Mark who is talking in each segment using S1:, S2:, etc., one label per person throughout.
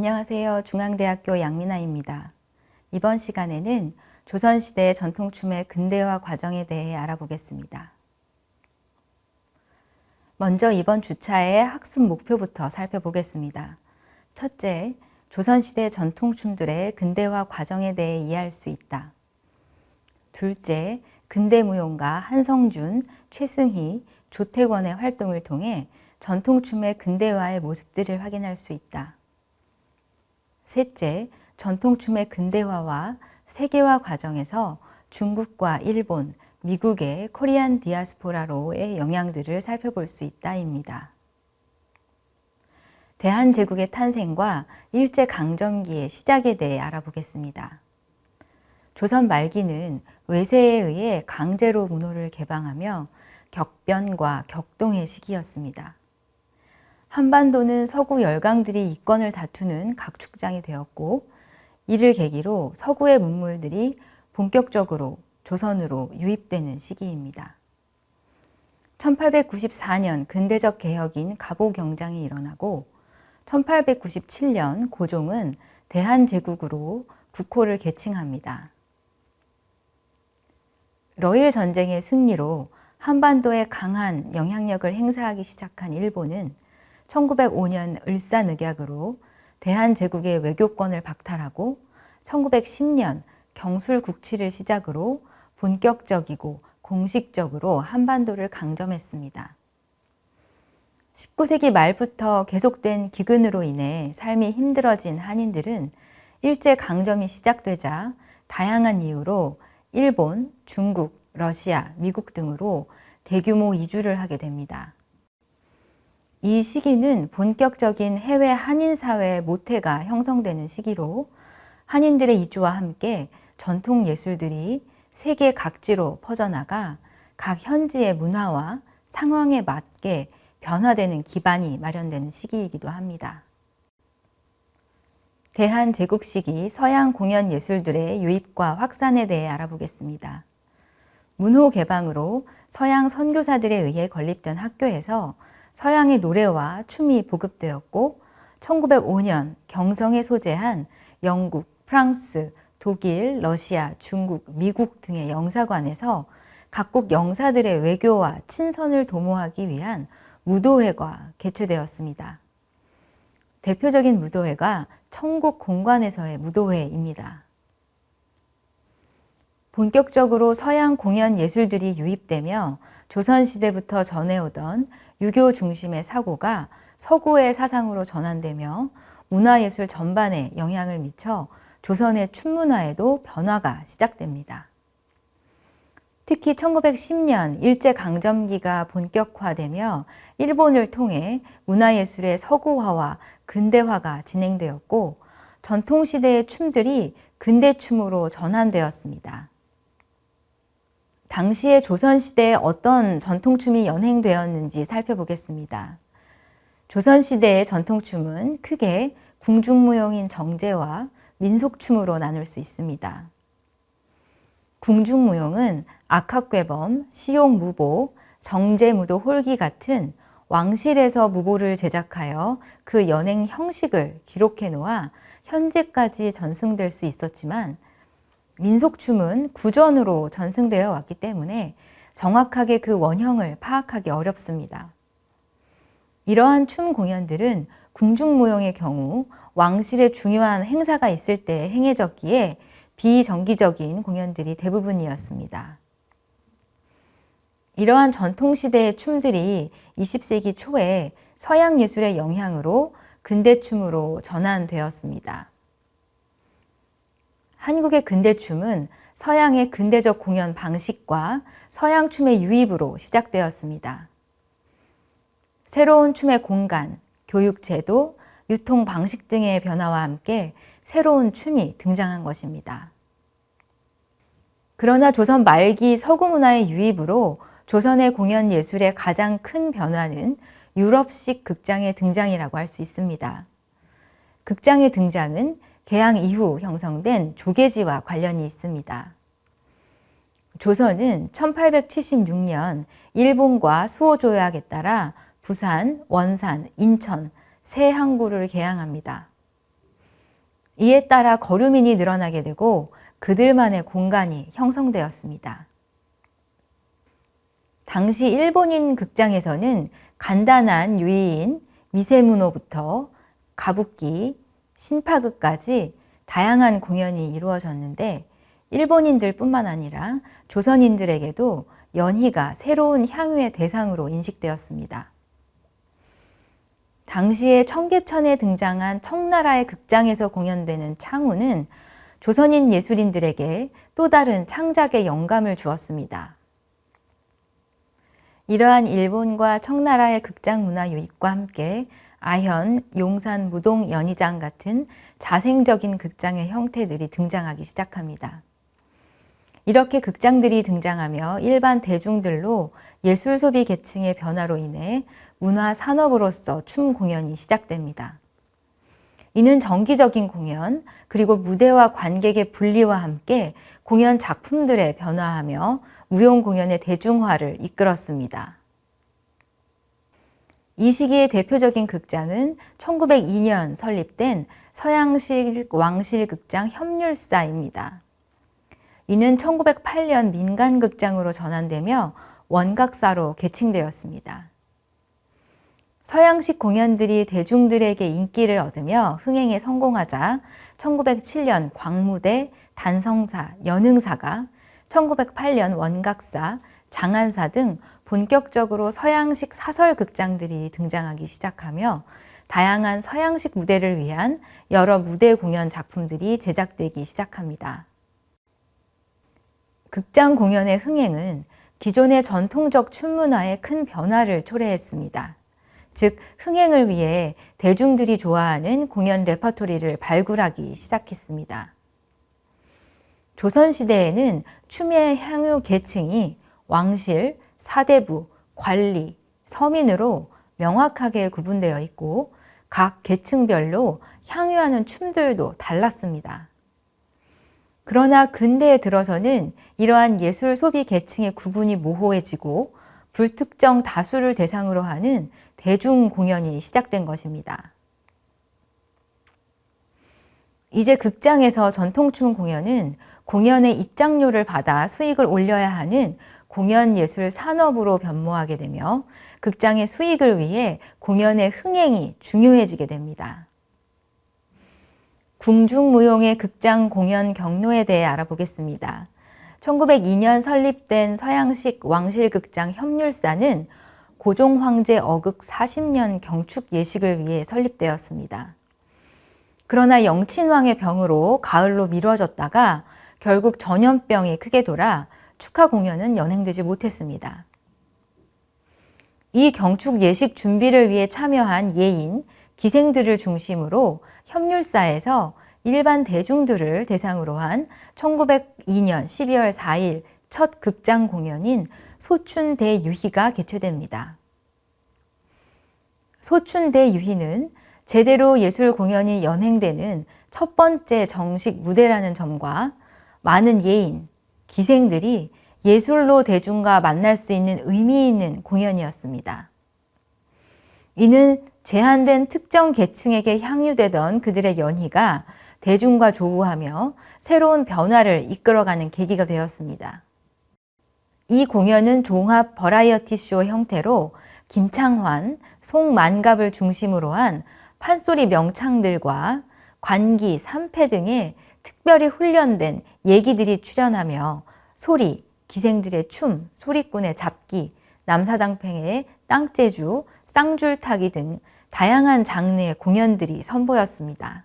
S1: 안녕하세요. 중앙대학교 양민아입니다. 이번 시간에는 조선시대 전통춤의 근대화 과정에 대해 알아보겠습니다. 먼저 이번 주차의 학습 목표부터 살펴보겠습니다. 첫째, 조선시대 전통춤들의 근대화 과정에 대해 이해할 수 있다. 둘째, 근대무용가 한성준, 최승희, 조태권의 활동을 통해 전통춤의 근대화의 모습들을 확인할 수 있다. 셋째, 전통춤의 근대화와 세계화 과정에서 중국과 일본, 미국의 코리안 디아스포라로의 영향들을 살펴볼 수 있다입니다. 대한제국의 탄생과 일제강점기의 시작에 대해 알아보겠습니다. 조선 말기는 외세에 의해 강제로 문호를 개방하며 격변과 격동의 시기였습니다. 한반도는 서구 열강들이 이권을 다투는 각축장이 되었고, 이를 계기로 서구의 문물들이 본격적으로 조선으로 유입되는 시기입니다. 1894년 근대적 개혁인 갑오경장이 일어나고 1897년 고종은 대한제국으로 국호를 개칭합니다. 러일 전쟁의 승리로 한반도에 강한 영향력을 행사하기 시작한 일본은 1905년 을사늑약으로 대한제국의 외교권을 박탈하고 1910년 경술국치를 시작으로 본격적이고 공식적으로 한반도를 강점했습니다. 19세기 말부터 계속된 기근으로 인해 삶이 힘들어진 한인들은 일제강점이 시작되자 다양한 이유로 일본, 중국, 러시아, 미국 등으로 대규모 이주를 하게 됩니다. 이 시기는 본격적인 해외 한인사회의 모태가 형성되는 시기로 한인들의 이주와 함께 전통 예술들이 세계 각지로 퍼져나가 각 현지의 문화와 상황에 맞게 변화되는 기반이 마련되는 시기이기도 합니다. 대한제국 시기 서양 공연 예술들의 유입과 확산에 대해 알아보겠습니다. 문호 개방으로 서양 선교사들에 의해 건립된 학교에서 서양의 노래와 춤이 보급되었고 1905년 경성에 소재한 영국, 프랑스, 독일, 러시아, 중국, 미국 등의 영사관에서 각국 영사들의 외교와 친선을 도모하기 위한 무도회가 개최되었습니다. 대표적인 무도회가 청국공관에서의 무도회입니다. 본격적으로 서양 공연 예술들이 유입되며 조선시대부터 전해오던 유교 중심의 사고가 서구의 사상으로 전환되며 문화예술 전반에 영향을 미쳐 조선의 춤문화에도 변화가 시작됩니다. 특히 1910년 일제강점기가 본격화되며 일본을 통해 문화예술의 서구화와 근대화가 진행되었고 전통시대의 춤들이 근대춤으로 전환되었습니다. 당시의 조선시대에 어떤 전통춤이 연행되었는지 살펴보겠습니다. 조선시대의 전통춤은 크게 궁중무용인 정제와 민속춤으로 나눌 수 있습니다. 궁중무용은 악학괴범, 시용무보, 정제무도 홀기 같은 왕실에서 무보를 제작하여 그 연행 형식을 기록해 놓아 현재까지 전승될 수 있었지만 민속춤은 구전으로 전승되어 왔기 때문에 정확하게 그 원형을 파악하기 어렵습니다. 이러한 춤 공연들은 궁중무용의 경우 왕실의 중요한 행사가 있을 때 행해졌기에 비정기적인 공연들이 대부분이었습니다. 이러한 전통시대의 춤들이 20세기 초에 서양 예술의 영향으로 근대춤으로 전환되었습니다. 한국의 근대춤은 서양의 근대적 공연 방식과 서양 춤의 유입으로 시작되었습니다. 새로운 춤의 공간, 교육 제도, 유통 방식 등의 변화와 함께 새로운 춤이 등장한 것입니다. 그러나 조선 말기 서구 문화의 유입으로 조선의 공연 예술의 가장 큰 변화는 유럽식 극장의 등장이라고 할 수 있습니다. 극장의 등장은 개항 이후 형성된 조계지와 관련이 있습니다. 조선은 1876년 일본과 수호조약에 따라 부산, 원산, 인천 세 항구를 개항합니다. 이에 따라 거류민이 늘어나게 되고 그들만의 공간이 형성되었습니다. 당시 일본인 극장에서는 간단한 유희인, 미세문호부터 가부키, 신파극까지 다양한 공연이 이루어졌는데 일본인들뿐만 아니라 조선인들에게도 연희가 새로운 향유의 대상으로 인식되었습니다. 당시에 청계천에 등장한 청나라의 극장에서 공연되는 창우는 조선인 예술인들에게 또 다른 창작의 영감을 주었습니다. 이러한 일본과 청나라의 극장 문화 유입과 함께 아현, 용산 무동 연희장 같은 자생적인 극장의 형태들이 등장하기 시작합니다. 이렇게 극장들이 등장하며 일반 대중들로 예술 소비 계층의 변화로 인해 문화 산업으로서 춤 공연이 시작됩니다. 이는 정기적인 공연, 그리고 무대와 관객의 분리와 함께 공연 작품들에 변화하며 무용 공연의 대중화를 이끌었습니다. 이 시기의 대표적인 극장은 1902년 설립된 서양식 왕실극장 협률사입니다. 이는 1908년 민간극장으로 전환되며 원각사로 개칭되었습니다. 서양식 공연들이 대중들에게 인기를 얻으며 흥행에 성공하자 1907년 광무대, 단성사, 연흥사가 1908년 원각사, 장안사 등 본격적으로 서양식 사설 극장들이 등장하기 시작하며 다양한 서양식 무대를 위한 여러 무대 공연 작품들이 제작되기 시작합니다. 극장 공연의 흥행은 기존의 전통적 춤 문화에 큰 변화를 초래했습니다. 즉, 흥행을 위해 대중들이 좋아하는 공연 레퍼토리를 발굴하기 시작했습니다. 조선시대에는 춤의 향유 계층이 왕실, 사대부, 관리, 서민으로 명확하게 구분되어 있고 각 계층별로 향유하는 춤들도 달랐습니다. 그러나 근대에 들어서는 이러한 예술 소비 계층의 구분이 모호해지고 불특정 다수를 대상으로 하는 대중 공연이 시작된 것입니다. 이제 극장에서 전통춤 공연은 공연의 입장료를 받아 수익을 올려야 하는 공연예술 산업으로 변모하게 되며 극장의 수익을 위해 공연의 흥행이 중요해지게 됩니다. 궁중무용의 극장 공연 경로에 대해 알아보겠습니다. 1902년 설립된 서양식 왕실극장 협률사는 고종 황제 어극 40년 경축 예식을 위해 설립되었습니다. 그러나 영친왕의 병으로 가을로 미뤄졌다가 결국 전염병이 크게 돌아 축하 공연은 연행되지 못했습니다. 이 경축 예식 준비를 위해 참여한 예인, 기생들을 중심으로 협률사에서 일반 대중들을 대상으로 한 1902년 12월 4일 첫 극장 공연인 소춘대유희가 개최됩니다. 소춘대유희는 제대로 예술 공연이 연행되는 첫 번째 정식 무대라는 점과 많은 예인, 기생들이 예술로 대중과 만날 수 있는 의미 있는 공연이었습니다. 이는 제한된 특정 계층에게 향유되던 그들의 연희가 대중과 조우하며 새로운 변화를 이끌어가는 계기가 되었습니다. 이 공연은 종합 버라이어티 쇼 형태로 김창환, 송만갑을 중심으로 한 판소리 명창들과 관기, 삼패 등의 특별히 훈련된 예기들이 출연하며 소리, 기생들의 춤, 소리꾼의 잡기, 남사당팽의 땅재주, 쌍줄타기 등 다양한 장르의 공연들이 선보였습니다.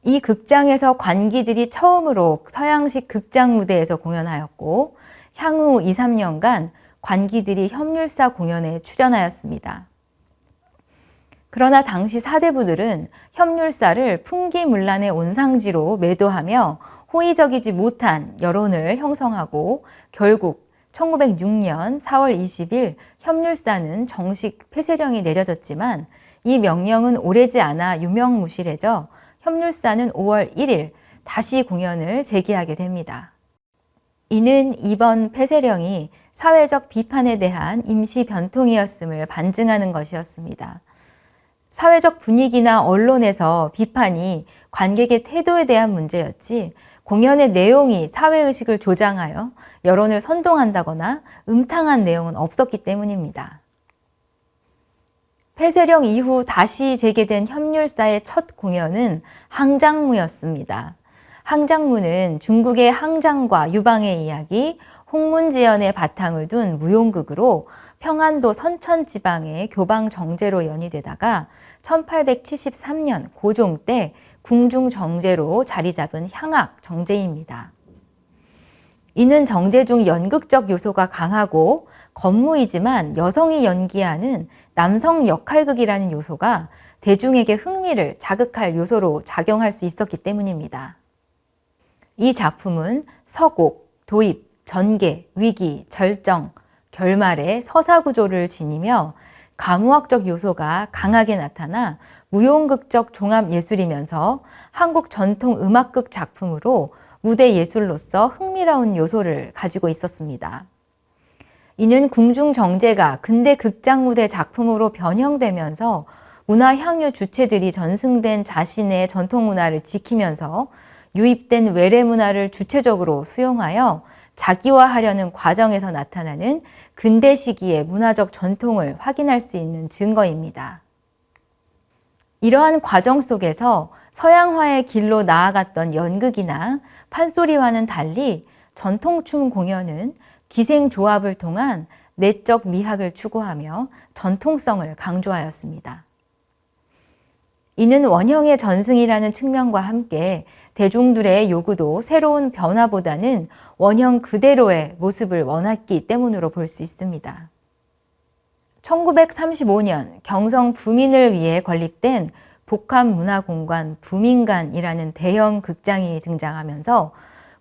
S1: 이 극장에서 관기들이 처음으로 서양식 극장 무대에서 공연하였고 향후 2, 3년간 관기들이 협률사 공연에 출연하였습니다. 그러나 당시 사대부들은 협률사를 풍기문란의 온상지로 매도하며 호의적이지 못한 여론을 형성하고 결국 1906년 4월 20일 협률사는 정식 폐쇄령이 내려졌지만 이 명령은 오래지 않아 유명무실해져 협률사는 5월 1일 다시 공연을 재개하게 됩니다. 이는 이번 폐쇄령이 사회적 비판에 대한 임시 변통이었음을 반증하는 것이었습니다. 사회적 분위기나 언론에서 비판이 관객의 태도에 대한 문제였지 공연의 내용이 사회의식을 조장하여 여론을 선동한다거나 음탕한 내용은 없었기 때문입니다. 폐쇄령 이후 다시 재개된 협률사의 첫 공연은 항장무였습니다. 항장무는 중국의 항장과 유방의 이야기, 홍문지연의 바탕을 둔 무용극으로 평안도 선천 지방의 교방 정제로 연이되다가 1873년 고종 때 궁중 정제로 자리 잡은 향악 정제입니다. 이는 정제 중 연극적 요소가 강하고 건무이지만 여성이 연기하는 남성 역할극이라는 요소가 대중에게 흥미를 자극할 요소로 작용할 수 있었기 때문입니다. 이 작품은 서곡, 도입, 전개, 위기, 절정, 결말의 서사구조를 지니며 가무학적 요소가 강하게 나타나 무용극적 종합예술이면서 한국 전통 음악극 작품으로 무대 예술로서 흥미로운 요소를 가지고 있었습니다. 이는 궁중정제가 근대 극장무대 작품으로 변형되면서 문화향유 주체들이 전승된 자신의 전통문화를 지키면서 유입된 외래문화를 주체적으로 수용하여 자기화하려는 과정에서 나타나는 근대 시기의 문화적 전통을 확인할 수 있는 증거입니다. 이러한 과정 속에서 서양화의 길로 나아갔던 연극이나 판소리와는 달리 전통춤 공연은 기생조합을 통한 내적 미학을 추구하며 전통성을 강조하였습니다. 이는 원형의 전승이라는 측면과 함께 대중들의 요구도 새로운 변화보다는 원형 그대로의 모습을 원했기 때문으로 볼 수 있습니다. 1935년 경성 부민을 위해 건립된 복합문화공간 부민관이라는 대형 극장이 등장하면서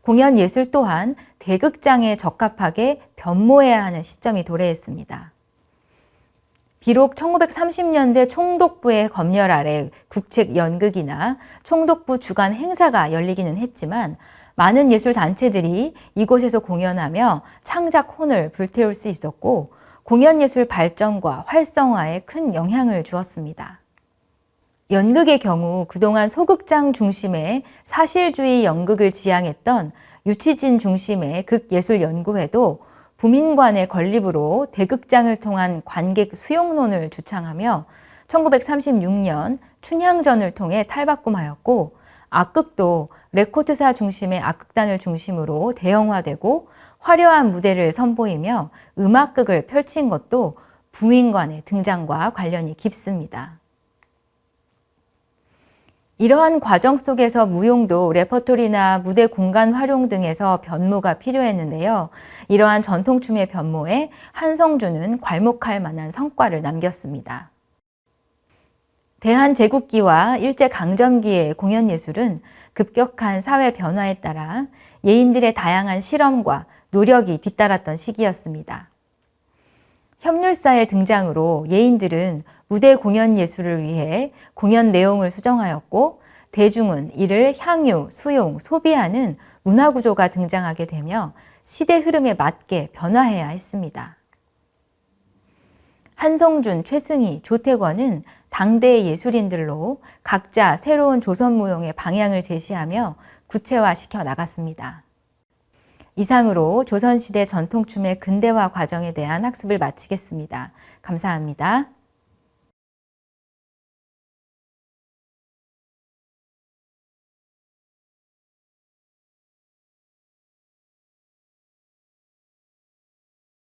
S1: 공연 예술 또한 대극장에 적합하게 변모해야 하는 시점이 도래했습니다. 비록 1930년대 총독부의 검열 아래 국책 연극이나 총독부 주관 행사가 열리기는 했지만 많은 예술단체들이 이곳에서 공연하며 창작 혼을 불태울 수 있었고 공연예술 발전과 활성화에 큰 영향을 주었습니다. 연극의 경우 그동안 소극장 중심의 사실주의 연극을 지향했던 유치진 중심의 극예술연구회도 부민관의 건립으로 대극장을 통한 관객 수용론을 주창하며 1936년 춘향전을 통해 탈바꿈하였고 악극도 레코트사 중심의 악극단을 중심으로 대형화되고 화려한 무대를 선보이며 음악극을 펼친 것도 부민관의 등장과 관련이 깊습니다. 이러한 과정 속에서 무용도 레퍼토리나 무대 공간 활용 등에서 변모가 필요했는데요. 이러한 전통춤의 변모에 한성준은 괄목할 만한 성과를 남겼습니다. 대한제국기와 일제강점기의 공연예술은 급격한 사회 변화에 따라 예인들의 다양한 실험과 노력이 뒤따랐던 시기였습니다. 협률사의 등장으로 예인들은 무대 공연 예술을 위해 공연 내용을 수정하였고 대중은 이를 향유, 수용, 소비하는 문화구조가 등장하게 되며 시대 흐름에 맞게 변화해야 했습니다. 한성준, 최승희, 조태권은 당대의 예술인들로 각자 새로운 조선무용의 방향을 제시하며 구체화시켜 나갔습니다. 이상으로 조선시대 전통춤의 근대화 과정에 대한 학습을 마치겠습니다. 감사합니다.